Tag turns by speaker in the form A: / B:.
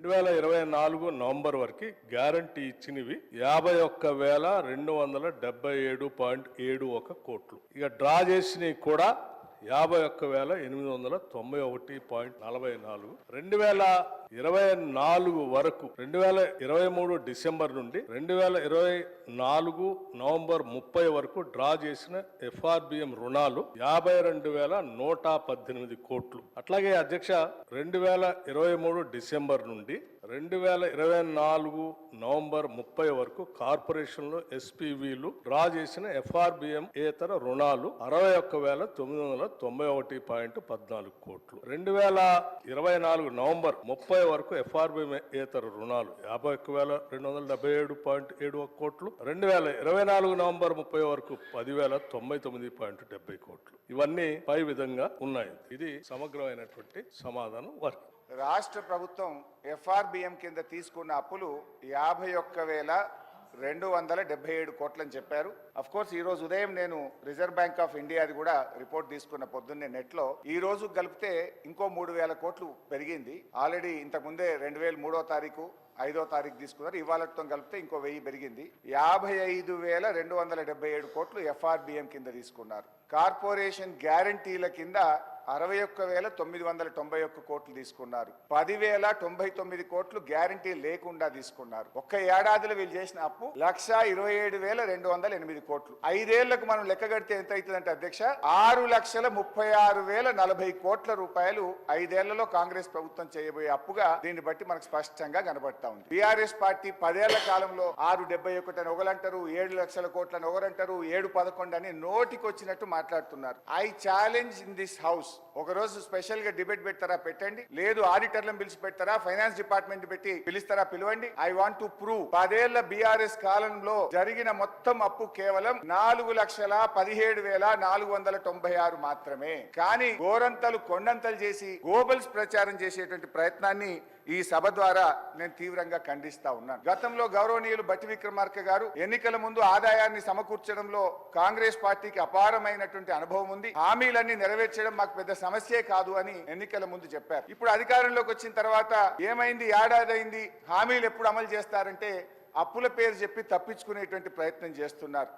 A: 2024 November వరకు guarantee ఇచ్చినవి 51,277.71 కోట్లు. ఇక డ్రా చేసినవి కూడా 51,891.44. 2024 వరకు 2023 డిసెంబర్ నుండి 2024 నవంబర్ 30 వరకు డ్రా చేసిన FRBM రుణాలు 52,118 కోట్లు. అట్లాగే అధ్యక్ష 2023 డిసెంబర్ నుండి 2024 నవంబర్ 30 వరకు కార్పొరేషన్లో SPVలు డ్రా చేసిన FRBM ఏతర రుణాలు 61,991.14 కోట్లు. 2024 నవంబర్ 30 వరకు FRBM ఏతర రుణాలు 51,277.71 కోట్లు. 2024 నవంబర్ 30 వరకు 10,099.70 కోట్లు. ఇవన్నీ పై విధంగా ఉన్నాయి. ఇది సమగ్రమైనటువంటి సమాధానం వారికి.
B: రాష్ట్ర ప్రభుత్వం FRBM కింద తీసుకున్న అప్పులు 51,277 కోట్లని చెప్పారు. అఫ్ కోర్స్ ఈ రోజు ఉదయం నేను రిజర్వ్ బ్యాంక్ ఆఫ్ ఇండియాది కూడా రిపోర్ట్ తీసుకున్న పొద్దున్నే నెట్లో ఈ రోజు కలిపితే ఇంకో 3,000 కోట్లు పెరిగింది. ఆల్రెడీ ఇంతకు ముందే 2003వ తారీఖు 5వ తారీఖు తీసుకున్నారు. ఇవాళతో కలిపితే ఇంకో 1000 పెరిగింది. 55,277 కోట్లు FRBM కింద తీసుకున్నారు. కార్పొరేషన్ గ్యారంటీల కింద 61,991 కోట్లు తీసుకున్నారు. 10,099 కోట్లు గ్యారంటీ లేకుండా తీసుకున్నారు. ఒక్క ఏడాదిలో వీళ్ళు చేసిన అప్పు 1,27,208 కోట్లు. 5 ఏళ్లకు మనం లెక్క కడితే ఎంత అవుతుందంటే అధ్యక్ష 6,36,040 కోట్ల రూపాయలు 5 ఏళ్లలో కాంగ్రెస్ ప్రభుత్వం చేయబోయే అప్పుగా దీన్ని బట్టి మనకు స్పష్టంగా కనబడతా ఉంది. బీఆర్ఎస్ పార్టీ 10 ఏళ్ల కాలంలో 671 అని ఒకరంటారు, 7 లక్షల కోట్లని ఒకరంటారు, 711 అని నోటికి వచ్చినట్టు మాట్లాడుతున్నారు. I challenge in this house, ఒక రోజు స్పెషల్ గా డిబేట్ పెడతారా పెట్టండి, లేదు ఆడిటర్లను పిలిచి పెడతారా, ఫైనాన్స్ డిపార్ట్మెంట్ పెట్టి పిలుస్తారా పిలవండి. ఐ వాంట్ టు ప్రూవ్ 10 ఏళ్ల బీఆర్ఎస్ కాలంలో జరిగిన మొత్తం అప్పు కేవలం 4,17,496 మాత్రమే. కానీ గోరంతలు కొండంతలు చేసి గోబల్స్ ప్రచారం చేసేటువంటి ప్రయత్నాన్ని ఈ సభ ద్వారా నేను తీవ్రంగా ఖండిస్తా ఉన్నాను. గతంలో గౌరవనీయులు బట్టి విక్రమార్క గారు ఎన్నికల ముందు ఆదాయాన్ని సమకూర్చడంలో కాంగ్రెస్ పార్టీకి అపారమైనటువంటి అనుభవం ఉంది, హామీలన్నీ నెరవేర్చడం మాకు పెద్ద సమస్యే కాదు అని ఎన్నికల ముందు చెప్పారు. ఇప్పుడు అధికారంలోకి వచ్చిన తర్వాత ఏమైంది, ఏడాది అయింది, హామీలు ఎప్పుడు అమలు చేస్తారంటే అప్పుల పేరు చెప్పి తప్పించుకునేటువంటి ప్రయత్నం చేస్తున్నారు.